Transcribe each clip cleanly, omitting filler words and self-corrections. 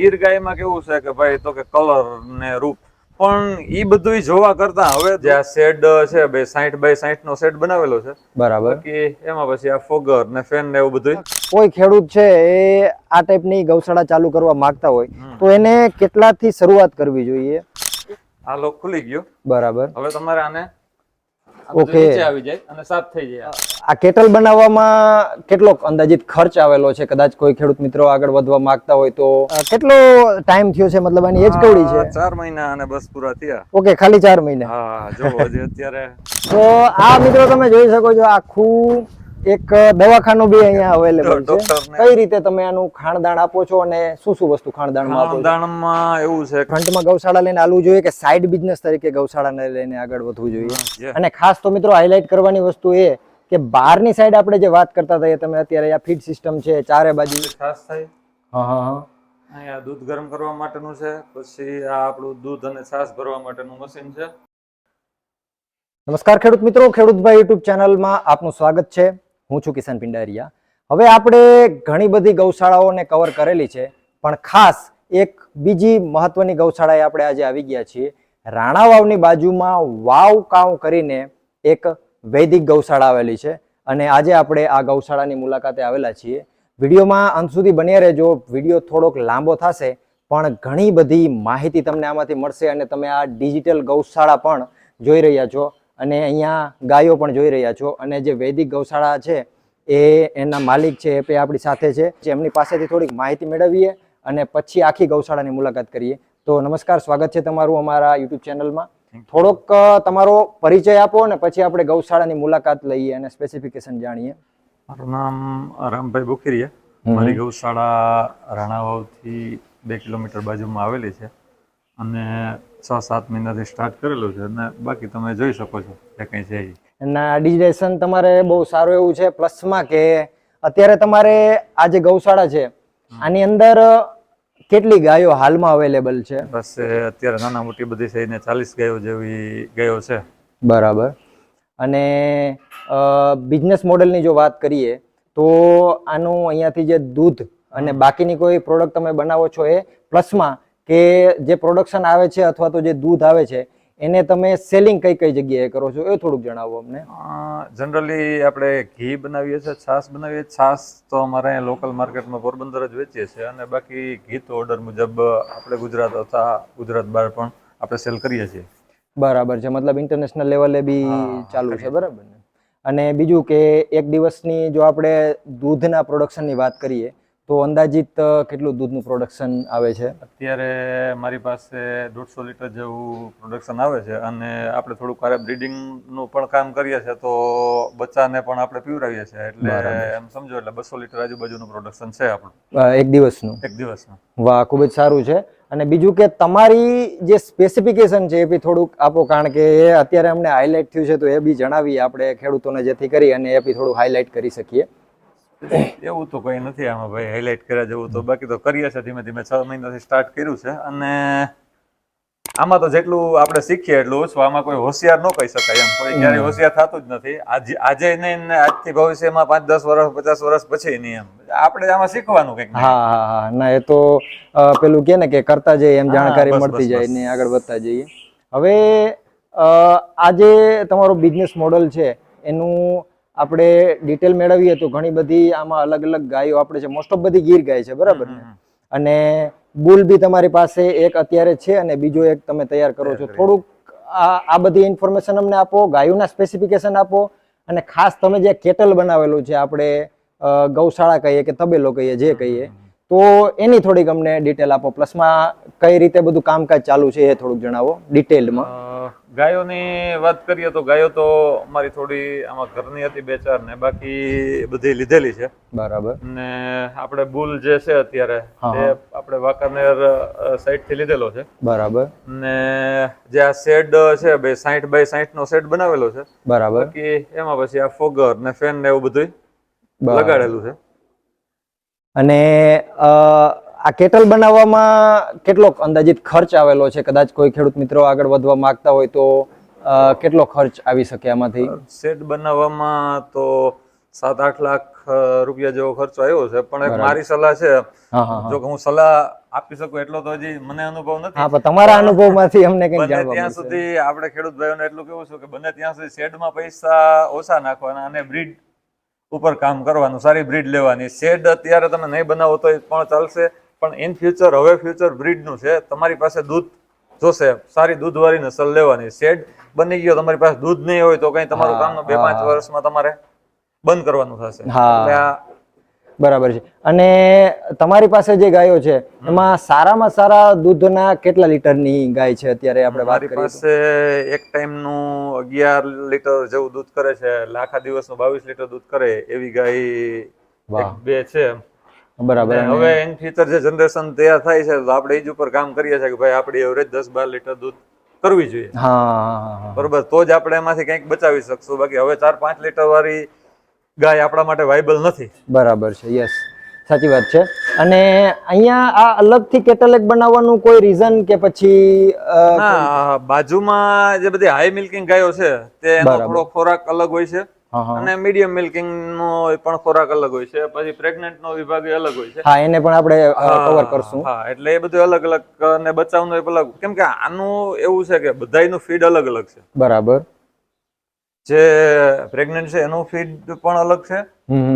ગીર ગાયમાં કેવું છે કે ભાઈ તો કે કલર ને રૂપ, પણ ઈ બધું જોવા કરતા હવે જે આ શેડ છે બે 60 બાય 60 નો શેડ બનાવેલો છે બરાબર. બાકી એમાં પછી આ ફોગર ને ફેન ને એવું બધું. કોઈ ખેડૂત છે એ આ ટાઈપની ગૌશાળા ચાલુ કરવા માંગતા હોય તો એને કેટલાથી શરૂઆત કરવી જોઈએ? આ લોક ખુલી ગયો બરાબર. હવે તમારે આને ઓકે, નીચે આવી જાય અને સાફ થઈ જાય. આ કેટલ બનાવવામાં કેટલો અંદાજિત ખર્ચ આવેલો છે? કદાચ કોઈ ખેડૂત મિત્રો આગળ વધવા માંગતા હોય તો કેટલો ટાઈમ થયો છે? મતલબ આની એજ કેવડી છે? 4 મહિના અને બસ પૂરા થયા. ઓકે, ખાલી 4 મહિના. હા, જો હજી અત્યારે તો આ મિત્રો તમે જોઈ શકો છો, આખું એક દવાખાનું બી અહીંયા અવેલેબલ છે. કઈ રીતે તમે આનું ખાણદાણ આપો છો અને શું શું વસ્તુ ખાણદાણમાં આપો છો? ખાણદાણમાં એવું છે ફ્રન્ટમાં ગૌશાળા લઈને આલવું જોઈએ કે સાઈડ બિઝનેસ તરીકે ગૌશાળાને લઈને આગળ વધવું જોઈએ? અને ખાસ તો મિત્રો હાઇલાઇટ કરવાની વસ્તુ એ કે બહારની સાઈડ આપણે જે વાત કરતા હતા, તમે અત્યારે આ ફીડ સિસ્ટમ છે ચારે બાજુ છાસ થાય. હા હા હા, અહીંયા દૂધ ગરમ કરવા માટેનું છે, પછી આ આપણું દૂધ અને છાસ ભરવા માટેનું મશીન છે. નમસ્કાર ખેડૂત મિત્રો, ખેડૂતભાઈ યુટ્યુબ ચેનલમાં આપનું સ્વાગત છે. હું છું કિશન પિંડારિયા. હવે આપણે ઘણી બધી ગૌશાળાઓને કવર કરેલી છે, પણ ખાસ એક બીજી મહત્વની ગૌશાળાએ આપણે આજે આવી ગયા છીએ. રાણા વાવની બાજુમાં વાવ કાવ કરીને એક વૈદિક ગૌશાળા આવેલી છે અને આજે આપણે આ ગૌશાળાની મુલાકાતે આવેલા છીએ. વિડીયોમાં અંત સુધી બન્યા રહેજો. વિડીયો થોડોક લાંબો થશે પણ ઘણી બધી માહિતી તમને આમાંથી મળશે અને તમે આ ડિજિટલ ગૌશાળા પણ જોઈ રહ્યા છો અને અહીંયા ગાયો પણ જોઈ રહ્યા છો. અને જે વૈદિક ગૌશાળા છે એના માલિક છે એ આપણી સાથે છે. એમની પાસેથી થોડીક માહિતી મેળવીએ અને પછી આખી ગૌશાળાની મુલાકાત કરીએ. તો નમસ્કાર, સ્વાગત છે તમારું અમારા યુટ્યુબ ચેનલમાં. થોડોક તમારો પરિચય આપો અને પછી આપણે ગૌશાળાની મુલાકાત લઈએ અને સ્પેસિફિકેશન જાણીએ. મારું નામ રામભાઈ બુખીરિયા. મારી ગૌશાળા રાણાવાવથી 2 કિલોમીટર બાજુમાં આવેલી છે અને 6-7 મહિનાથી સ્ટાર્ટ કરેલું છે અને બાકી તમે જોઈ શકો છો જે કંઈ છે. એના ડિજિટેશન તમારે બહુ સારું એવું છે. પ્લસમાં કે અત્યારે તમારે આ જે ગૌશાળા છે આની અંદર કેટલી ગાયો હાલમાં અવેલેબલ છે? બસ અત્યારે નાના મોટી બધી થઈને 40 ગાયો જેવી ગાયો છે. બરાબર. અને બિઝનેસ મોડેલની જો વાત કરીએ તો આનું અહીંયાથી જે દૂધ અને બાકીની કોઈ પ્રોડક્ટ તમે બનાવો છો એ, પ્લસમાં કે જે પ્રોડક્શન આવે છે અથવા તો જે દૂધ આવે છે એને તમે સેલિંગ કઈ કઈ જગ્યાએ કરો છો એ થોડુંક જણાવો અમને. જનરલી આપણે ઘી બનાવીએ છીએ, છાશ બનાવીએ છીએ. છાશ તો અમારે અહીંયા લોકલ માર્કેટમાં પોરબંદર જ વેચીએ છીએ અને બાકી ઘી તો ઓર્ડર મુજબ આપણે ગુજરાત અથવા ગુજરાત બહાર પણ આપણે સેલ કરીએ છીએ. બરાબર છે, મતલબ ઇન્ટરનેશનલ લેવલે બી ચાલુ છે. બરાબર ને? અને બીજું કે એક દિવસની જો આપણે દૂધના પ્રોડક્શનની વાત કરીએ તો અંદાજિત કેટલું દૂધનું પ્રોડક્શન આવે છે? અત્યારે મારી પાસે 150 લીટર જેવું પ્રોડક્શન આવે છે અને આપણે થોડુંક કારે બ્રીડિંગનું પણ કામ કરીએ છીએ તો બચ્ચાને પણ આપણે પીવડાવીએ છીએ, એટલે એમ સમજો એટલે 200 લીટર આજુબાજુનું પ્રોડક્શન છે આપણું એક દિવસનું. એક દિવસનું. વાહ, ખૂબ જ સારું છે. અને બીજું કે તમારી જે સ્પેસિફિકેશન છે એ બી થોડુંક આપો, કારણ કે એ અત્યારે અમને હાઇલાઇટ થયું છે તો એ બી જણાવીએ આપણે ખેડૂતોને, જેથી કરી અને એ બી થોડું હાઇલાઇટ કરી શકીએ. એવું તો કઈ નથી આમાં ભાઈ હાઇલાઇટ કર્યા જેવું તો. બાકી તો કરીએ છીએ ધીમે ધીમે. 6 મહિનાથી સ્ટાર્ટ કર્યું છે અને આમાં તો જેટલું આપણે શીખીએ એટલું ઓછું. આમાં કોઈ હોશિયાર ન કહી શકાય એમ. કોઈ ક્યારેય હોશિયાર થતું જ નથી. આજે નહીં ને આજથી ભવિષ્યમાં 5-10 વર્ષ 50 વર્ષ પછી નહીં એમ. આપણે આમાં શીખવાનું કંઈક. હા હા હા, ના એ તો પેલું કે ને કે કરતા જઈએ એમ જાણકારી મળતી જાય ને આગળ વધતા જઈએ. હવે આ જે તમારો બિઝનેસ મોડલ છે એનું આપણે ડિટેલ મેળવીએ તો ઘણી બધી આમાં અલગ અલગ ગાયો આપણે છે. મોસ્ટ ઓફ બધી ગીર ગાય છે, બરાબર ને? અને બુલ બી તમારી પાસે એક અત્યારે છે અને બીજો એક તમે તૈયાર કરો છો. થોડુંક આ બધી ઇન્ફોર્મેશન અમને આપો, ગાયોના સ્પેસિફિકેશન આપો અને ખાસ તમે જે કેટલ બનાવેલું છે, આપણે ગૌશાળા કહીએ કે તબેલો કહીએ, જે કહીએ, તો એની થોડીક અમને ડિટેલ આપો. પ્લસમાં કઈ રીતે બધું કામકાજ ચાલુ છે એ થોડુંક જણાવો ડિટેલમાં. ગાયોની વાત કરીએ તો ગાયો તો અમારી થોડી આમાં ઘરની હતી 2-4 ને બાકી બધી લીધેલી છે. બરાબર. ને આપણે બુલ જે છે અત્યારે એ આપણે વાંકાનેર સાઈડ થી લીધેલો છે. બરાબર. ને જે આ શેડ છે 60 બાય 60 નો શેડ બનાવેલો છે. બરાબર. બાકી એમાં પછી આ ફોગર ને ફેન ને એવું બધું લગાડેલું છે. અને આ કેટલ બનાવવામાં કેટલો અંદાજિત ખર્ચ આવેલો છે? કદાચ કોઈ ખેડૂત મિત્રો આગળ વધવા માંગતા હોય તો કેટલો ખર્ચ આવી શકે આમાંથી? શેડ બનાવવામાં તો 7-8 લાખ રૂપિયા જેવો ખર્ચો આવ્યો છે. પણ એક મારી સલાહ છે, જો કે હું સલાહ આપી શકું એટલો તો હજી મને અનુભવ નથી. હા, પણ તમારા અનુભવમાંથી અમને કંઈક બને જાણવા ત્યાં મળશે. સુધી આપણે ખેડૂત ભાઈઓને એટલું કેવું છું કે બને ત્યાં સુધી શેડમાં પૈસા ઓછા નાખવાના અને બ્રીડ ઉપર કામ કરવાનું, સારી બ્રીડ લેવાની. શેડ અત્યારે તમે નહીં બનાવો તો પણ ચાલશે, પણ ઇન ફ્યુચર હવે ફ્યુચર બ્રીડનું છે. તમારી પાસે દૂધ જોશે, સારી દૂધવાળી નસલ લેવાની. શેડ બની ગયો, તમારી પાસે દૂધ નહીં હોય તો કઈ તમારું કામનું 2-5 વર્ષમાં તમારે બંધ કરવાનું થશે. એટલે આ બરાબર છે. અને તમારી પાસે જે ગાયો છે એમાં સારામાં સારા દૂધના કેટલા લીટરની ગાય છે અત્યારે આપણે વાત મારી કરીએ તો? પાસે એક ટાઈમનું 11 લીટર જેવું દૂધ કરે છે, એટલે આખા દિવસનું 22 લીટર દૂધ કરે એવી ગાય એક બે છે. બરાબર. અને હવે ઇન ફ્યુચર જે જનરેશન તૈયાર થાય છે તો આપણે એ જ ઉપર કામ કરીએ છીએ કે ભાઈ આપણી એવરેજ 10-12 લીટર દૂધ કરવી જોઈએ. હા, બરોબર, તો જ આપણે એમાંથી કંઈક બચાવી શકશું. બાકી હવે 4-5 લીટર વાળી ગાય આપણા માટે વાયબલ નથી. બરાબર છે. યસ, સાચી વાત છે. અને અહીંયા આ અલગથી કેટલેગ બનાવવાનું કોઈ રીઝન કે પછી ના, બાજુમાં જે બધી હાઈ મિલ્કિંગ ગાયો છે તે એનો થોડો ખોરાક અલગ હોય છે અને મીડિયમ મિલ્કિંગ નો પણ ખોરાક અલગ હોય છે. પછી પ્રેગ્નન્ટ નો વિભાગ અલગ હોય છે. હા, એને પણ આપણે કવર કરશું. હા, એટલે એ બધું અલગ અલગ અને બચાવનું એ અલગ. કેમ કે આનું એવું છે કે બધાયનું ફીડ અલગ અલગ છે. બરાબર. જે પ્રેગ્નન્ટ છે એનું ફીડ પણ અલગ છે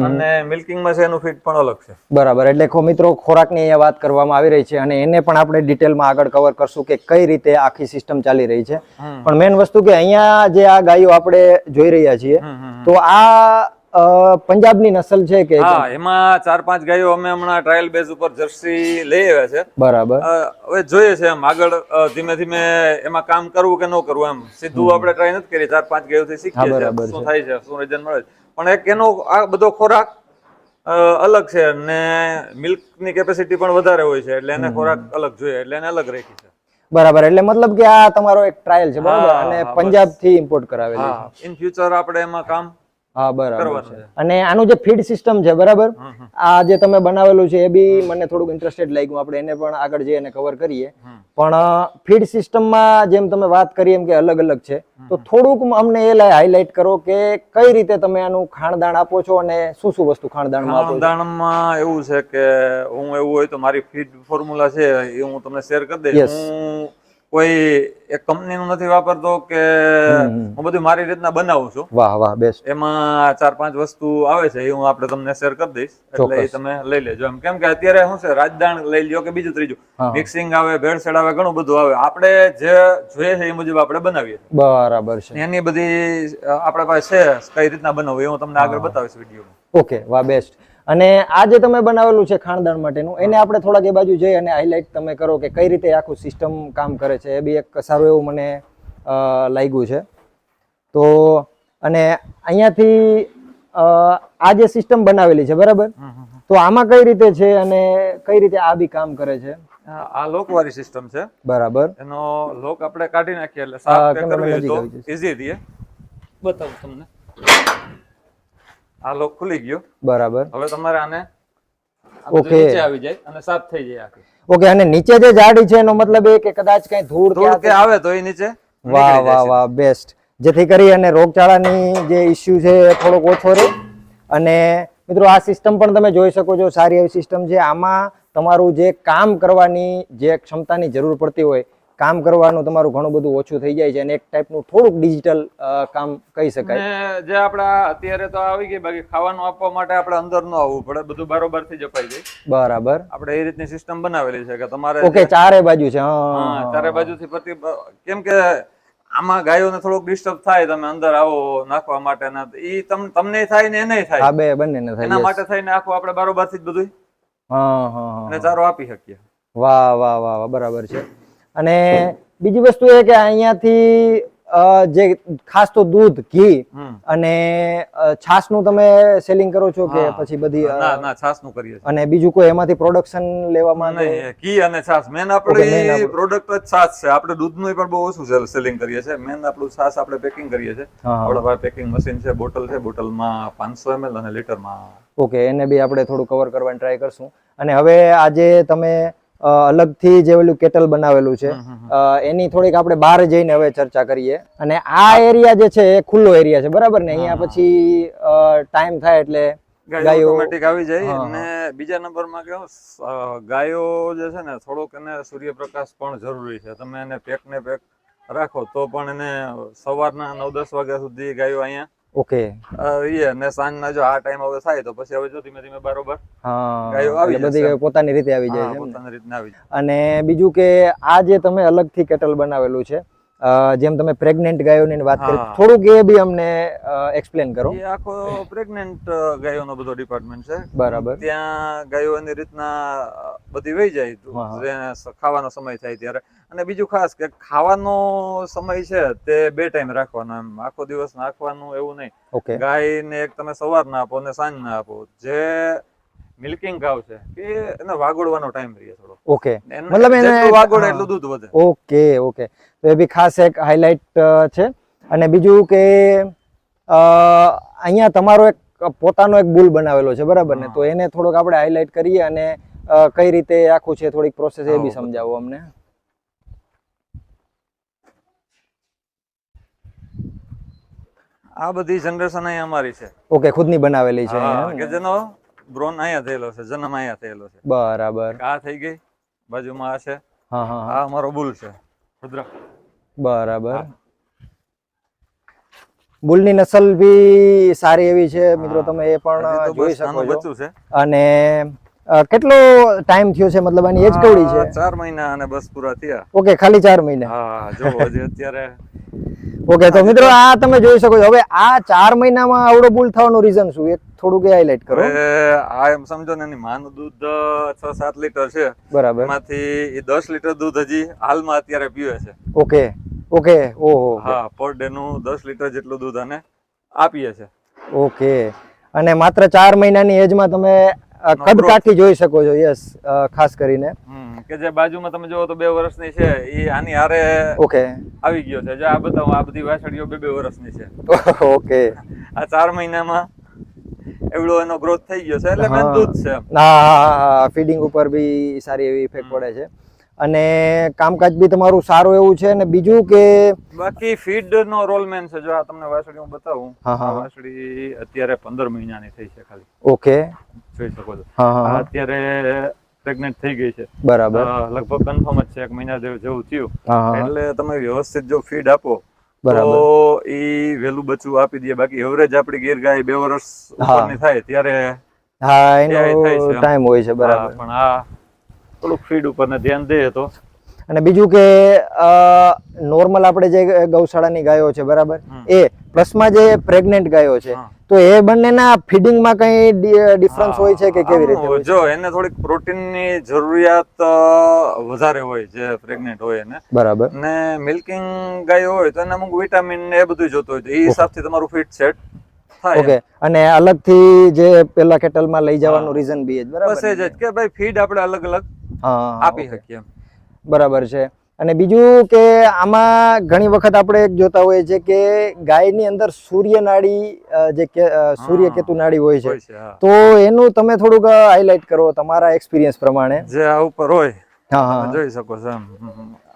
અને મિલ્કિંગમાં છે એનું ફીડ પણ અલગ છે. બરાબર. એટલે મિત્રો ખોરાકની અહીંયા વાત કરવામાં આવી રહી છે અને એને પણ આપણે ડિટેલમાં આગળ કવર કરશું કે કઈ રીતે આખી સિસ્ટમ ચાલી રહી છે. પણ મેઇન વસ્તુ કે અહીંયા જે આ ગાયો આપણે જોઈ રહ્યા છીએ તો આ પંજાબની નસલ છે કે? હા, એમાં 4-5 ગાયો અમે હમણાં ટ્રાયલ બેઝ ઉપર જર્સી લઈ આવ્યા છે. બરાબર. હવે જોઈએ છે એમ આગળ ધીમે ધીમે એમાં કામ કરવું કે ન કરવું. એમ સીધું આપણે ટ્રાય નથી કરી, 4-5 ગાયોથી શીખીએ છીએ શું થાય છે, શું રિઝલ્ટ મળે છે. પણ એક એનો આ બધો ખોરાક અલગ છે અને મિલ્કની કેપેસિટી પણ વધારે હોય છે, એટલે એને ખોરાક અલગ જોઈએ, એટલે એને અલગ રાખી છે. બરાબર. એટલે મતલબ કે આ તમારો એક ટ્રાયલ છે, બરાબર? અને પંજાબથી ઇમ્પોર્ટ કરાવેલી છે. ઇન ફ્યુચર આપણે એમાં કામ હા, બરાબર છે. અને આનું જે ફીડ સિસ્ટમ છે, બરાબર, આ જે તમે બનાવેલું છે એ બી મને થોડુંક ઇન્ટરેસ્ટેડ લાગ્યું. આપણે એને પણ આગળ જઈને કવર કરીએ. પણ ફીડ સિસ્ટમમાં જેમ તમે વાત કરી એમ કે અલગ અલગ છે, તો થોડુંક અમને એ હાઇલાઇટ કરો કે કઈ રીતે તમે આનું ખાણદાણ આપો છો અને શું શું વસ્તુ ખાણદાણમાં આપો છો? ખાણદાણમાં એવું છે કે હું એવું હોય તો મારી ફીડ ફોર્મ્યુલા છે એ હું તમને શેર કરી દઈશ. હું કોઈ એક કંપનીનું નથી વાપરતો કે હું બધું મારી રીતના બનાવું છું. વાહ વાહ, બેસ્ટ. એમાં 4-5 વસ્તુ આવે છે એ હું આપણે તમને શેર કરી દઈશ, એટલે એ તમે લઈ લેજો. એમ કેમ કે અત્યારે શું છે, રાજદાણ લઈ લ્યો કે બીજું ત્રીજું મિક્સિંગ આવે, ભેળસેળ આવે, ઘણું બધું આવે. આપણે જે જોઈએ છે એ મુજબ આપણે બનાવીએ. બરાબર છે. એની બધી આપણા પાસે છે, કઈ રીતના બનાવવું એ હું તમને આગળ બતાવીશ વિડીયોમાં. ઓકે, વાહ, બેસ્ટ. અને આ જે તમે બનાવેલું છે ખાણદાણ માટેનું, એને આપણે થોડાક એ બાજુ જઈ અને હાઇલાઇટ તમે કરો કે કઈ રીતે આખું સિસ્ટમ કામ કરે છે. એ બી એક સારું એવું મને લાગ્યું છે. તો અને અહીંયાથી આ જે સિસ્ટમ બનાવેલી છે, બરાબર, તો આમાં કઈ રીતે છે અને કઈ રીતે આ બી કામ કરે છે? આ લોક વાળી સિસ્ટમ છે. બરાબર. એનો લોક આપણે કાઢી નાખીએ એટલે સાફ કરવી હોય તો ઈઝી રહે. બતાવું તમને. આ લોક ખુલી ગયો. બરાબર. હવે તમારે આને નીચે આવી જાય અને સાફ થઈ જાય આખી. ઓકે. અને નીચે જે જાડી છે એનો મતલબ એ કે કદાચ કઈ ધૂળ કે આવે તો એ નીચે. વાહ વાહ વાહ, બેસ્ટ. જેથી કરી અને રોગચાળાની જે ઇસ્યુ છે એ થોડોક ઓછો રહે. અને મિત્રો આ સિસ્ટમ પણ તમે જોઈ શકો છો, સારી એવી સિસ્ટમ છે. આમાં તમારું જે કામ કરવાની જે ક્ષમતાની જરૂર પડતી હોય, કામ કરવાનું તમારું ઘણું બધું ઓછું થઈ જાય છે અને એક ટાઈપનું થોડુંક ડિજિટલ કામ કહી શકાય. જે આપડા અત્યારે તો આવી ગઈ, બાકી ખાવાનું આપવા માટે આપણે અંદર ન આવવું પડે, બધું બારોબાર થી જ અપાઈ જાય. બરાબર. આપણે એ રીતની સિસ્ટમ બનાવેલી છે કે તમારે ઓકે, ચારે બાજુ છે. હા, ચારે બાજુથી કેમ કે આમાં ગાયોને થોડુંક ડિસ્ટર્બ થાય, તમે અંદર આવો નાખવા માટે ના, ઈ તમને થાય ને એને થાય. હા, બંનેને થાય. એના માટે થઈને આખું આપણે બારોબાર થી જ બધું અને ચારો આપી શકીએ. વાહ વાહ વાહ, બરાબર છે. અને બીજી વસ્તુ એ કે અહીંયાથી જે ખાસ તો દૂધ, ઘી અને છાસ નું તમે સેલિંગ કરો છો કે પછી બધી? ના, છાસ નું કરીએ છીએ. અને બીજું કોઈ એમાંથી પ્રોડક્શન લેવામાં? નહીં, ઘી અને છાસ મેન આપણી પ્રોડક્ટ જ છાસ છે. આપણે દૂધનું પણ બહુ ઓછું સેલિંગ કરીએ છીએ. મેન આપણું છાસ આપણે પેકિંગ કરીએ છીએ. આપણા પાસે પેકિંગ મશીન છે, બોટલ છે, બોટલમાં 500 ml અને લીટરમાં. ઓકે, એને બી આપણે થોડું કવર કરવાની ટ્રાય કરશું. અને હવે આજે તમે અલગથી જે ઓલું કેટલ બનાવેલું છે એની થોડીક આપણે બહાર જઈને હવે ચર્ચા કરીએ. અને આ એરિયા જે છે એ ખુલ્લો એરિયા છે, બરાબર ને? અહીંયા પછી ટાઈમ થાય એટલે ગાયો ગાયો- ઓટોમેટિક આવી જાય. હા, અને બીજા નંબરમાં કેવું ગાયો જે છે ને થોડોક એને સૂર્યપ્રકાશ પણ જરૂરી છે. તમે એને પેક ને પેક રાખો તો પણ એને સવારના 9-10 વાગ્યા સુધી ગાયો અહીંયા ઓકે રહીએ. અને સાંજના જો આ ટાઈમ હવે થાય તો પછી હવે જો ધીમે ધીમે બરોબર હા ગાયો આવી એટલે બધી જશે. ગાયો પોતાની રીતે આવી જાય હા, છે એમ ને? પોતાની રીતના આવી જાય. અને બીજું કે આ જે તમે અલગથી કેટલ બનાવેલું છે જેમ તમે પ્રેગ્નેન્ટ ગાયોની વાત કરી હા. થોડુંક એ બી અમને એક્સપ્લેન કરો. એ આખો પ્રેગ્નેન્ટ ગાયોનો બધો ડિપાર્ટમેન્ટ છે. બરાબર. ત્યાં ગાયો એની રીતના બધી વહી જાય હા. જેને ખાવાનો સમય થાય ત્યારે. અને બીજું ખાસ કે ખાવાનો સમય છે તે 2 ટાઈમ રાખવાનો. એમ આખો દિવસ નાખવાનું એવું નહીં. ઓકે ગાયને એક તમે સવારના આપો અને સાંજના આપો. જે મિલ્કિંગ ઘાવ છે કે એને વાગોળવાનો ટાઈમ રહે થોડો. ઓકે એને મતલબ એને જેટલું વાગોળે હા. એટલું દૂધ વધે. ઓકે ઓકે તો એ બી ખાસ એક હાઇલાઇટ છે. અને બીજું કે અહીંયા તમારો એક પોતાનો એક બુલ બનાવેલો છે બરાબર ને? હા. તો એને થોડોક આપણે હાઇલાઇટ કરીએ અને કઈ રીતે આખું છે થોડીક પ્રોસેસ એ બી હા, સમજાવો અમને. આ બધી જનરેશન અહીંયા અમારી છે. ઓકે ખુદની બનાવેલી છે હા, એમ કે ને? જેનો બ્રોન અહીંયા થયેલો છે, જન્મ અહીંયા થયેલો છે. બરાબર. આ થઈ ગઈ, બાજુમાં આ છે. હા હા આ અમારો બુલ છે રુદ્ર. બરાબર. બુલની નસલ બી સારી એવી છે મિત્રો, તમે એ હજી પણ તો જોઈ બસ શકો નાનું છો. બચ્ચું છે. અને કેટલો ટાઈમ થયો છે મતલબ આની એજ કેવડી છે? 4 મહિના અને બસ પૂરા થયા. ઓકે ખાલી 4 મહિના. હા, જો હજી અત્યારે ઓકે તો મિત્રો આ તમે જોઈ શકો છો. હવે આ 4 મહિનામાં આવડો બુલ થવાનું રીઝન શું? એક થોડુંક હાઇલાઇટ કરો. હવે આ એમ સમજો ને એની માનું દૂધ 6-7 લીટર છે. બરાબર. એમાંથી 10 લીટર દૂધ હજી હાલમાં અત્યારે પીવે છે. ઓકે ઓકે ઓહો. હા, પર ડે નું 10 લીટર જેટલું દૂધ આને આપીએ છે. ઓકે અને માત્ર 4 મહિનાની એજમાં તમે કદ કાઠી જોઈ શકો છો. યસ ખાસ કરીને કે જે બાજુમાં તમે જોવો તો 2 વર્ષની છે એ આની હારે ઓકે આવી ગયો છે. જો આ બતાવો, આ બધી વાછડીઓ 2 વર્ષની છે. ઓકે આ 4 મહિનામાં એવડો એનો ગ્રોથ થઈ ગયો છે. એટલે મેન દૂધ છે. હા, ફીડિંગ ઉપર બી સારી એવી ઇફેક્ટ પડે છે. અને કામકાજ બી તમારું સારું એવું છે. અને બીજું કે બાકી ફીડ નો રોલ મેન છે. જો આ તમને વાછડી હું બતાવું, આ વાછડી અત્યારે 15 મહિનાની થઈ છે ખાલી. ઓકે જોઈ શકો છો. હા અત્યારે પ્રેગ્નેન્ટ થઈ ગઈ છે. બરાબર. લગભગ કન્ફર્મ જ છે, 1 મહિના જેવું થયું. એટલે તમે વ્યવસ્થિત જો ફીડ આપો બરાબર. તો ઈ વેલું બચ્ચું આપી દે. બાકી એવરેજ આપણી ગીર ગાય 2 વર્ષ ઉપરની થાય ત્યારે હા એનો ટાઈમ હોય છે. બરાબર. પણ આ થોડુંક ફીડ ઉપર ને ધ્યાન દે તો. અને બીજું કે નોર્મલ આપણે જે ગૌશાળાની ગાયો છે બરાબર, એ પ્લસમાં જે પ્રેગ્નેન્ટ ગાયો છે, તો એ બંનેના ફીડિંગમાં કઈ ડિફરન્સ હોય છે કે કેવી રીતે? જો એને થોડીક પ્રોટીનની જરૂરિયાત વધારે હોય જે પ્રેગ્નેન્ટ હોય એને. બરાબર. ને મિલ્કિંગ ગાયો હોય તો એને અમુક વિટામિન ને એ બધું જોતું હોય તો એ હિસાબથી તમારું ફીડ સેટ થાય. ઓકે અને અલગથી જે પેલા કેટલમાં લઈ જવાનું રીઝન બી બરાબર બસ એ જ કે ભાઈ ફીડ આપણે અલગ અલગ આપી શકીએ. બરાબર છે. અને બીજું કે આમાં ઘણી વખત આપણે જોતા હોઈએ છે કે ગાયની અંદર સૂર્ય નાડી જે સૂર્યકેતુ નાડી હોય છે, તો એનું તમે થોડુંક હાઇલાઇટ કરો તમારા એક્સપિરિયન્સ પ્રમાણે. જે આ ઉપર હોય તમે જોઈ શકો છો.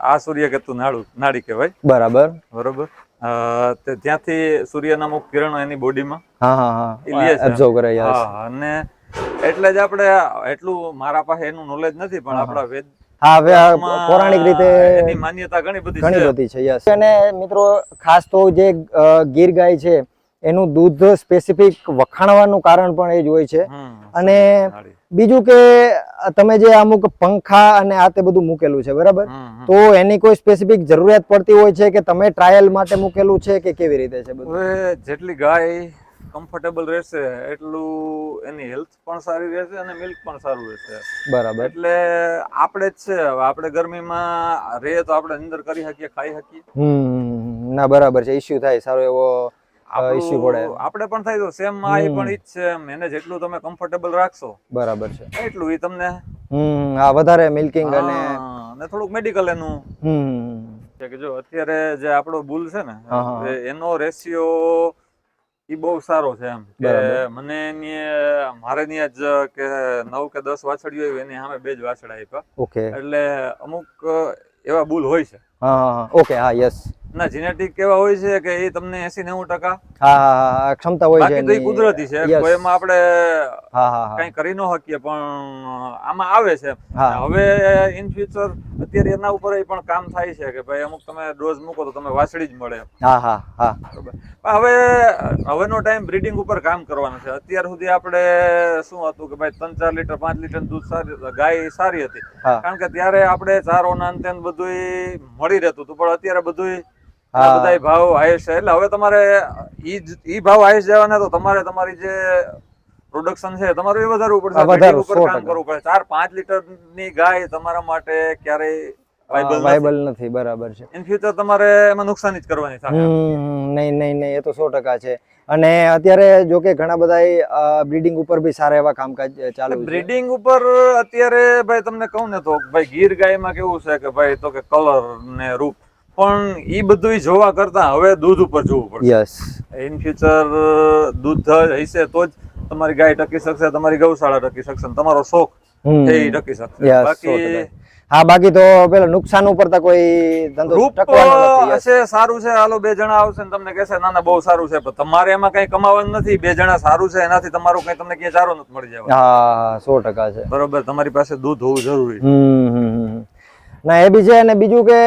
આ સૂર્યકેતુ નાડી કહેવાય. બરાબર. બરોબર. ત્યાંથી સૂર્યના અમુક કિરણો એની બોડીમાં એબ્ઝોર્બ કરે છે. અને એટલે જ આપણે એટલું, મારા પાસે એનું નોલેજ નથી, પણ આપણા વેદ પૌરાણિક રીતે એની માન્યતા ઘણી બધી છે. યસ. અને મિત્રો ખાસ તો જે ગીર ગાય છે એનું દૂધ સ્પેસિફિક વખાણવાનું કારણ પણ એ જ હોય છે. અને બીજું કે તમે જે અમુક પંખા અને આ તે બધું મૂકેલું છે બરાબર, તો એની કોઈ સ્પેસિફિક જરૂરિયાત પડતી હોય છે કે તમે ટ્રાયલ માટે મૂકેલું છે કે કેવી રીતે છે બધું? હવે જેટલી ગાય કમ્ફર્ટેબલ રહેશે એટલું એની હેલ્થ પણ સારી રહેશે અને મિલ્ક પણ સારું રહેશે. બરાબર. એટલે આપણે જ છે, આપણે ગરમીમાં રહીએ તો આપણે અંદર કરી શકીએ, ખાઈ શકીએ. ના બરાબર છે. ઇશ્યુ થાય, સારો એવો ઇશ્યુ પડે. આપણે પણ થાય તો સેમ આ પણ ઈ જ છે. એને જેટલું તમે કમ્ફર્ટેબલ રાખશો બરાબર છે એટલું ઈ તમને વધારે મિલ્કિંગ અને થોડુંક મેડિકલ એનું કે જો અત્યારે જે આપણો બુલ છે ને એનો રેશિયો ઈ બહુ સારો છે. એમ કે મને મારે ત્યાં જ કે 9 કે 10 વાછડીઓ હોય, એની સામે 2 જ વાછડા આપ્યા. ઓકે. એટલે અમુક એવા બુલ હોય છે. ઓકે. હા યસ. ના જીનેટિક કેવા હોય છે કે એ તમને 80-90% હા ક્ષમતા હોય છે બાકી તો એ એની. કુદરતી છે, Yes. કોઈમાં આપણે હા હા હા કઈ કરી ન શકીએ, પણ આમાં આવે છે. હા. હવે ઇન ફ્યુચર અત્યારે એના ઉપર પણ કામ થાય છે કે ભાઈ અમુક તમે ડોઝ મૂકો તો તમે વાછડી જ મળે. હા હા હા બરોબર. હવેનો ટાઈમ બ્રીડિંગ ઉપર કામ કરવાનો છે. અત્યાર સુધી આપણે શું હતું કે ભાઈ 3-4 લીટર 5 લીટર દૂધ ગાય સારી હતી, હા કારણ કે ત્યારે આપણે ચારોના અંતે બધું મળી રહેતું હતું. પણ અત્યારે બધું હા બધા ભાવ હાઈસ છે, એટલે હવે તમારે ઈ ભાવ હાઈસ જવાના તો તમારે તમારી જે પ્રોડક્શન છે તમારું એ વધારવું પડશે, બ્રીડિંગ વધારો ઉપર કામ 100%. કરવું પડે. 4-5 લીટર ની ગાય તમારા માટે ક્યારેય વાયબલ નથી. વાયબલ નથી, બરાબર છે. ઇન ફ્યુચર તમારે એમાં નુકસાની જ કરવાની થાય. નહીં નહીં નહીં, એ તો 100% છે. અને અત્યારે જો કે ઘણા બધા બ્રીડિંગ ઉપર બી સારા એવા કામકાજ ચાલુ છે. બ્રીડિંગ ઉપર અત્યારે ભાઈ તમને કહું ને તો ભાઈ ગીર ગાયમાં કેવું છે કે ભાઈ તો કે કલર ને રૂપ, પણ ઈ બધું જોવા કરતા હવે દૂધ ઉપર જોવું પડશે. યસ. ઇન ફ્યુચર દૂધ હશે તો જ તમારી ગાય ટકી શકશે, તમારી ગૌશાળા ટકી શકશે, તમારો શોખ છે એ ટકી શકશે. બાકી હા, બાકી તો પેલા નુકસાન ઉપર તો કોઈ ધંધો રૂપ ટકવાનો નથી. Yes. હશે, સારું છે, હાલો 2 જણા આવશે ને તમને કહેશે ના ના બહુ સારું છે, પણ તમારે એમાં કઈ કમાવાનું નથી. 2 જણા સારું છે એનાથી તમારું કઈ તમને ક્યાંય ચારો નથી મળી જવાનો. હા 100% છે. બરોબર, તમારી પાસે દૂધ હોવું જરૂરી છે. ના એ બી છે. અને બીજું કે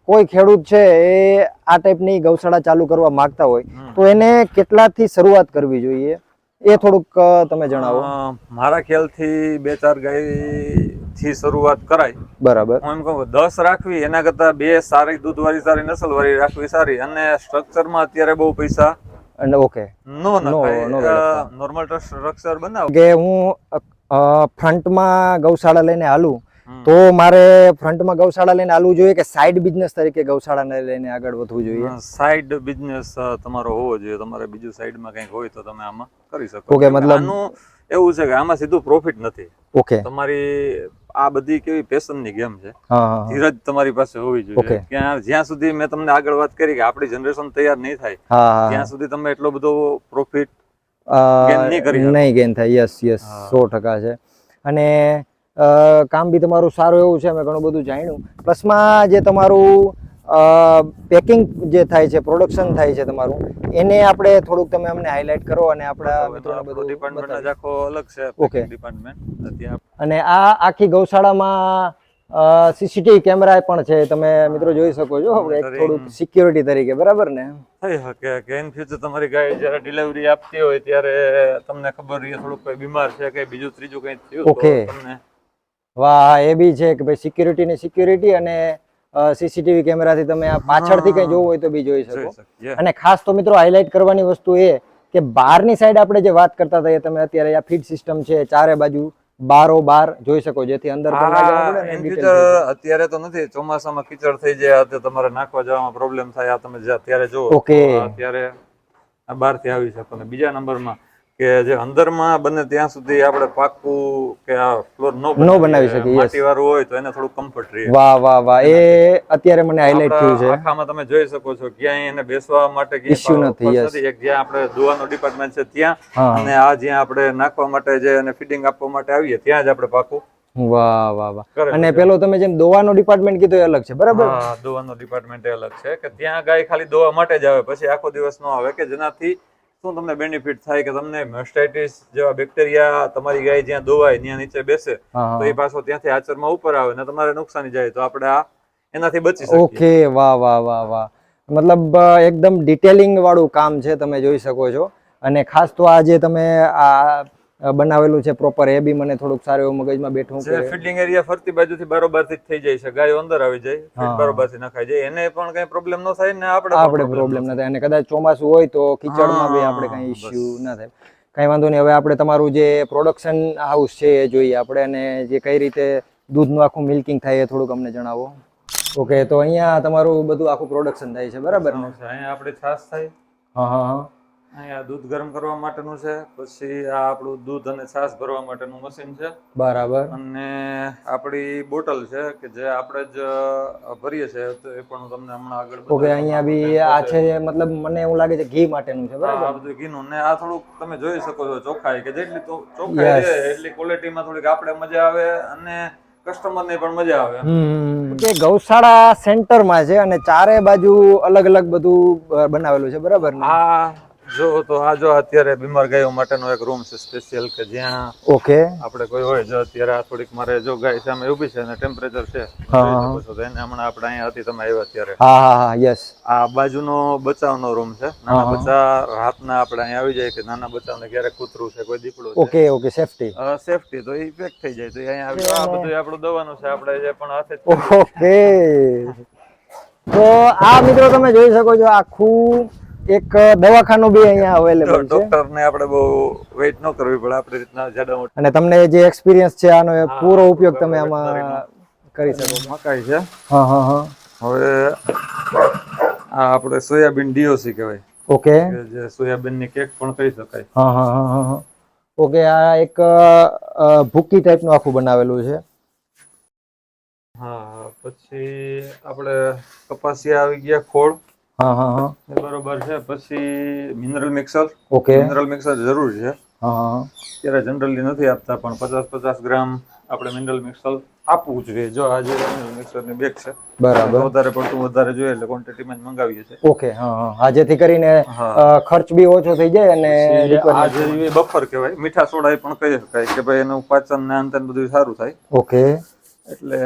કોઈ ખેડૂત છે એ આ ટાઈપની ગૌશાળા ચાલુ કરવા માંગતા હોય તો એને કેટલાથી શરૂઆત કરવી જોઈએ એ થોડુંક તમે જણાવો. મારા ખ્યાલથી 2-4 ગાય થી શરૂઆત કરાય. બરાબર. હું એમ કહું 10 રાખવી એના કરતા 2 સારી દૂધવાળી સારી નસલવાળી રાખવી સારી. અને સ્ટ્રક્ચરમાં અત્યારે બહુ પૈસા અને ઓકે નો નખાય, નોર્મલ સ્ટ્રક્ચર બનાવો. કે હું ફ્રન્ટમાં ગૌશાળા લઈને હાલું તો મારે ફ્રન્ટમાં ગૌશાળા લઈને હાલવું જોઈએ કે સાઈડ બિઝનેસ તરીકે ગૌશાળાને લઈને આગળ વધવું જોઈએ? સાઈડ બિઝનેસ તમારો હોવો જોઈએ. તમારે બીજું સાઈડમાં કંઈક હોય તો તમે આમાં કરી શકો. ઓકે, મતલબ આનું એવું છે કે આમાં સીધું પ્રોફિટ નથી. ઓકે. તમારી આ બધી કેવી પેશનની ગેમ છે. હા. ધીરજ તમારી પાસે હોવી જોઈએ. જ્યાં સુધી મેં તમને આગળ વાત કરી કે આપણી જનરેશન તૈયાર નહીં થાય ત્યાં સુધી તમે એટલો બધો પ્રોફિટ નહીં ગેન થાય. યસ 100% છે. અને કામ બી તમારું સારું એવું છે, મેં ઘણું બધું જાણ્યું. પ્લસમાં જે તમારું પેકિંગ જે થાય છે, પ્રોડક્શન થાય છે તમારું, એને આપણે થોડુંક તમે અમને હાઇલાઇટ કરો અને આપણા મિત્રોને બધું ડિપાર્ટમેન્ટ આખો અલગ છે. ઓકે. ડિપાર્ટમેન્ટ ત્યાં અને આ આખી ગૌશાળામાં સીસીટીવી કેમેરા પણ છે, તમે મિત્રો જોઈ શકો છો. થોડુંક સિક્યોરિટી તરીકે, બરાબર ને? થઈ શકે કે ઇન ફ્યુચર તમારી ગાય જ્યારે ડિલિવરી આપતી હોય ત્યારે તમને ખબર રહે થોડુંક કોઈ બીમાર છે કે બીજું ત્રીજું કંઈ થયું તો તમને. વાહ, એ બી છે કે ભાઈ સિક્યોરિટી ને સિક્યોરિટી. અને સીસીટીવી કેમેરાથી તમે આ પાછળથી કઈ જોવું હોય તો બી જોઈ શકો. અને ખાસ તો મિત્રો હાઇલાઇટ કરવાની વસ્તુ એ કે બહારની સાઈડ આપણે જે વાત કરતા હતા એ તમે અત્યારે આ ફીડ સિસ્ટમ છે, ચારે બાજુ બાર જોઈ શકો, જેથી અંદર અત્યારે તો નથી. ચોમાસામાં કીચડ થઈ જાય તો તમારે નાખવા જવામાં પ્રોબ્લેમ થાય. આ તમે અત્યારે જુઓ અત્યારે બહાર થી આવી શકો. ને બીજા નંબરમાં કે જે અંદરમાં બને ત્યાં સુધી આપણે પાકું કે આ ફ્લોર નો બનાવી શકીએ. માટી વાળું હોય તો એને થોડું કમ્ફર્ટ રહે. વાહ, એ અત્યારે મને હાઇલાઇટ થયું છે. આખામાં તમે જોઈ શકો છો ક્યાંય એને બેસવા માટે ઇશ્યુ નથી. એક જ્યાં આપણે દોવાનો ડિપાર્ટમેન્ટ છે ત્યાં, અને આ જ્યાં આપણે નાખવા માટે જે અને ફીડિંગ આપવા માટે આવીએ ત્યાં જ આપણે પાકું. વાહ. અને પેલો તમે જેમ દોવાનો ડિપાર્ટમેન્ટ કીધું એ અલગ છે, બરાબર? હા, દોવાનો ડિપાર્ટમેન્ટ અલગ છે કે ત્યાં ગાય ખાલી દોવા માટે જ આવે, પછી આખો દિવસ નો આવે. કે જેનાથી શું તમને બેનિફિટ થાય કે તમને મેસ્ટાઇટિસ જેવા બેક્ટેરિયા તમારી ગાય જ્યાં દોવાય ત્યાં નીચે બેસે તો એ પાછો ત્યાંથી આચરમાં ઉપર આવે ને તમારે નુકસાની જાય તો આપણે આ એનાથી બચી શકીએ. ઓકે, વાહ. મતલબ એકદમ ડિટેલિંગ વાળું કામ છે, તમે જોઈ શકો છો. અને ખાસ તો આ જે તમે આ બનાવેલું છે પ્રોપર, એ બી મને થોડુંક સારું એવું મગજમાં બેઠું છે. ફીડિંગ એરિયા ફરતી બાજુથી બારોબારથી થઈ જાય છે. ગાયો અંદર આવી જાય, ફીડ બારોબારથી નખાઈ જાય, એને પણ કઈ પ્રોબ્લેમ ન થાય ને આપણે પ્રોબ્લેમ ન થાય. અને કદાચ ચોમાસું હોય તો કિચડમાં બી આપણે કઈ ઇશ્યુ ના થાય. કઈ વાંધો નહીં. હવે આપણે તમારું જે પ્રોડક્શન હાઉસ છે એ જોઈએ આપણે, અને જે કઈ રીતે દૂધનું આખું મિલ્કિંગ થાય એ થોડુંક અમને જણાવો. ઓકે, તો અહીંયા તમારું બધું આખું પ્રોડક્શન થાય છે, બરાબર ને? અહીંયા આપણે છાશ થાય. અહીંયા દૂધ ગરમ કરવા માટેનું છે. પછી આ આપણું દૂધ અને છાશ ભરવા માટેનું મશીન છે, બરાબર. અને આપણી બોટલ છે કે જે આપણે જ ભરીએ છીએ. તો એ પણ તમને હમણાં આગળ ઓકે, અહીંયા બી આ છે, મતલબ મને એવું લાગે છે ઘી માટેનું છે, બરાબર? આ બધું ઘીનું. ને આ થોડુંક તમે જોઈ શકો છો ચોખ્ખાઈ, કે જેટલી ચોખ્ખાઈ રહે એટલી ક્વોલિટીમાં થોડીક આપણે મજા આવે. અને કસ્ટમરને પણ મજા આવે. કે ગૌશાળા સેન્ટરમાં છે અને ચારે બાજુ અલગ અલગ બધું બનાવેલું છે, બરાબર ને? આ જો તો આ જો અત્યારે બીમાર ગાયો માટેનો એક રૂમ છે સ્પેશિયલ, કે જ્યાં ઓકે. આપણે કોઈ હોય, જો અત્યારે આ થોડીક મારે જો ગાય સામે ઊભી છે અને ટેમ્પરેચર છે, હા, જોઈ હા. શકો છો. તો એને હમણાં આપણે અહીંયા હતી, તમે આવ્યા ત્યારે. હા હા હા, યસ. આ બાજુનો બચાવનો રૂમ છે. નાના બચ્ચા રાતના આપણે અહીંયા આવી જાય, કે નાના બચ્ચાને ક્યારેક કૂતરું છે, કોઈ દીપડો છે, ઓકે ઓકે, સેફટી. સેફટી તો એ પેક થઈ જાય, તો અહીંયા આવી. આ બધું આપણું દવાનું છે, આપણે જે પણ હાથે જ કરીએ. ઓકે. તો આ મિત્રો તમે જોઈ શકો છો, આખું એક દવાખાનું બી અહીંયા અવેલેબલ છે. ડોક્ટર ને આપણે બહુ વેઇટ ન કરવી પડે, આપણી રીતના જાડા મોટા. અને તમને જે એક્સપિરિયન્સ છે આનો એ પૂરો ઉપયોગ તમે આમાં કરી શકો. મકાઈ છે. હા હા હા. હવે આ આપણે સોયાબીન ડીઓસી કહેવાય, ઓકે. કે જે સોયાબીનની કેક પણ કહી શકાય. હા હા હા હા હા. ઓકે, આ એક ભૂકી ટાઈપનું આખું બનાવેલું છે. હા, પછી આપણે કપાસિયા આવી ગયા, ખોળ. હા હા હા. એ બરોબર છે. પછી mineral mixer. Okay. Mineral mixer જરૂરી છે. હા હા. અત્યારે જનરલી નથી આપતા, પણ 50-50 ગ્રામ આપણે મિનરલ મિક્સર આપવું જોઈએ. જો આજે મિનરલ મિક્સરની બેગ છે, બરાબર. વધારે પડતું વધારે જોઈએ એટલે ક્વોન્ટિટીમાં જ મંગાવીએ છીએ. ઓકે. હા હા હા, જેથી કરીને હા. ખર્ચ બી ઓછો થઈ જાય અને પછી આ requirement જે બફર કહેવાય, મીઠા સોડા એ પણ કહી શકાય, કે ભાઈ એનું પાચન ને અંતન બધું સારું થાય. ઓકે. એટલે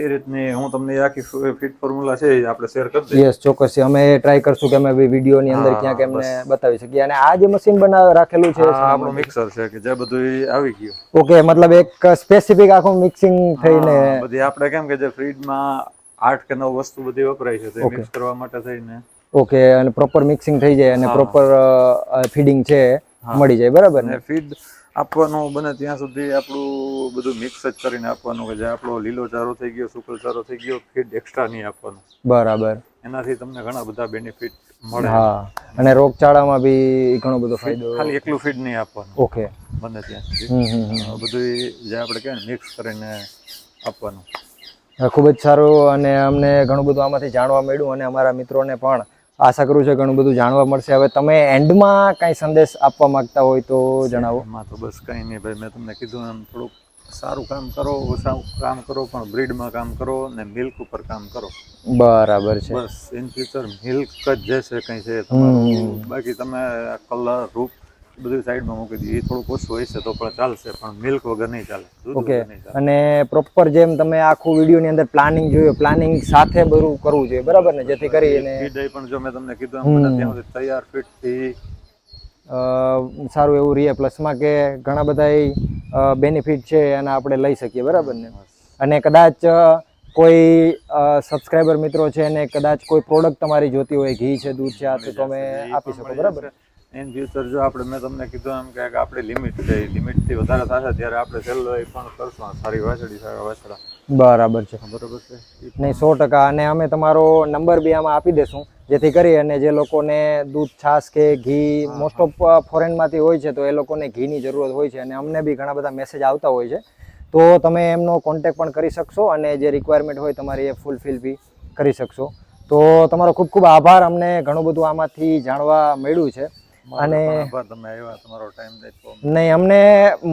એ રીતની હું તમને આખી ફિટ ફોર્મ્યુલા છે એ આપણે શેર કરી દઈએ. યસ, ચોક્કસ. અમે ટ્રાય કરશું કે અમે વિડીયોની અંદર ક્યાંક એમને બતાવી શકીએ. અને આ જે મશીન રાખેલું છે, આ આપણું મિક્સર છે, કે જે બધું આવી ગયું. ઓકે, મતલબ એક સ્પેસિફિક આખું મિક્સિંગ થઈને. બધી આપણે કેમ કે જે ફ્રીજમાં 8 કે 9 વસ્તુ બધી વપરાય છે, તે મિક્સ કરવા માટે થઈને. ઓકે, અને પ્રોપર મિક્સિંગ થઈ જાય અને પ્રોપર ફીડિંગ છે મળી જાય, બરાબર ને? ફીડ આપવાનું બને ત્યાં સુધી આપણું બધું મિક્સ જ કરીને આપવાનું, કે જે આપણો લીલો ચારો થઈ ગયો, સૂકો ચારો થઈ ગયો, ફીડ એક્સ્ટ્રા નહીં આપવાનું. બરાબર. એનાથી તમને ઘણા બધા બેનિફિટ મળે. હા, અને રોગચાળામાં બી ઘણો બધો ફાયદો. ખાલી એકલું ફીડ નહીં આપવાનું. ઓકે. બને ત્યાં સુધી બધું જે આપણે કહેવાય મિક્સ કરીને આપવાનું. ખૂબ જ સારું, અને અમને ઘણું બધું આમાંથી જાણવા મળ્યું, અને અમારા મિત્રોને પણ આશા કરું છું ઘણું બધું જાણવા મળશે. હવે તમે એન્ડમાં કાંઈ સંદેશ આપવા માંગતા હોય તો જણાવો. એમાં તો બસ કંઈ નહીં ભાઈ, મેં તમને કીધું એમ થોડુંક સારું કામ કરો, ઓછા કામ કરો, પણ બ્રીડમાં કામ કરો ને મિલ્ક ઉપર કામ કરો. બરાબર છે. બસ ઇન ફ્યુચર મિલ્ક જ જે છે કંઈ છે તમારું. બાકી તમે કલર રૂપ બધું સાઈડમાં મૂકી દઈએ, એ થોડુંક ઓછું હોય છે તો પણ ચાલશે, પણ મિલ્ક વગર નહીં ચાલે. ઓકે. અને પ્રોપર જેમ તમે આખું વિડીયોની અંદર પ્લાનિંગ જોયું, પ્લાનિંગ સાથે બધું કરવું જોઈએ, બરાબર ને? જેથી કરીને ફીડ પણ જો મેં તમને કીધું એમ બને ત્યાં સુધી તૈયાર ફીડથી સારું એવું રહે. પ્લસમાં કે ઘણા બધા બેનિફિટ છે અને આપણે લઈ શકીએ, બરાબર ને? અને કદાચ કોઈ સબસ્ક્રાઈબર મિત્રો છે અને કદાચ કોઈ પ્રોડક્ટ તમારી જોતી હોય, ઘી છે, દૂધ છે, આ તો તમે આપી શકો, બરાબર? ઇન ફ્યુચર જો આપણે મેં તમને કીધું એમ કે આપણી લિમિટ છે, એ લિમિટથી વધારે થશે ત્યારે આપણે સેલ એ પણ કરશું. સારી વાછડી, સારા વાછડા. બરાબર છે. બરોબર છે. નહીં, 100%. અને અમે તમારો નંબર બી આમાં આપી દેશું, જેથી કરી અને જે લોકોને દૂધ, છાશ કે ઘી મોસ્ટ ઓફ ફોરેનમાંથી હોય છે, તો એ લોકોને ઘીની જરૂરત હોય છે, અને અમને બી ઘણા બધા મેસેજ આવતા હોય છે, તો તમે એમનો કોન્ટેક પણ કરી શકશો અને જે રિક્વાયરમેન્ટ હોય તમારી એ ફૂલફિલ બી કરી શકશો. તો તમારો ખૂબ ખૂબ આભાર. અમને ઘણું બધું આમાંથી જાણવા મળ્યું છે. અને નહીં, અમને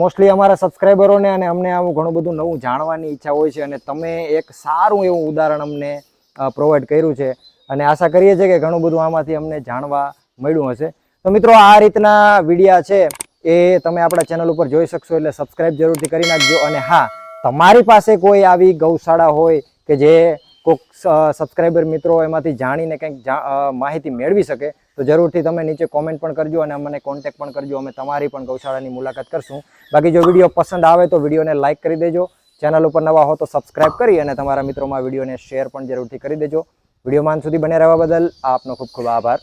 મોસ્ટલી અમારા સબસ્ક્રાઈબરોને અને અમને આવું ઘણું બધું નવું જાણવાની ઈચ્છા હોય છે, અને તમે એક સારું એવું ઉદાહરણ અમને પ્રોવાઈડ કર્યું છે, અને આશા કરીએ છીએ કે ઘણું બધું આમાંથી અમને જાણવા મળ્યું હશે. તો મિત્રો, આ રીતના વિડીયા છે એ તમે આપણા ચેનલ ઉપર જોઈ શકશો, એટલે સબસ્ક્રાઈબ જરૂરથી કરી નાખજો. અને હા, તમારી પાસે કોઈ આવી ગૌશાળા હોય કે જે કોઈક સબસ્ક્રાઈબર મિત્રો એમાંથી જાણીને કંઈક માહિતી મેળવી શકે, તો જરૂરથી તમે નીચે કોમેન્ટ પણ કરજો અને અમને કોન્ટેક્ટ પણ કરજો. અમે તમારી પણ ગૌશાળાની મુલાકાત કરશું. બાકી જો વિડીયો પસંદ આવે તો વિડીયોને લાઇક કરી દેજો. ચેનલ ઉપર નવા હો તો સબસ્ક્રાઇબ કરી અને તમારા મિત્રોમાં વિડીયોને શેર પણ જરૂરથી કરી દેજો. વિડીયોમાં અંત સુધી બને રહેવા બદલ આપનો ખૂબ ખૂબ આભાર.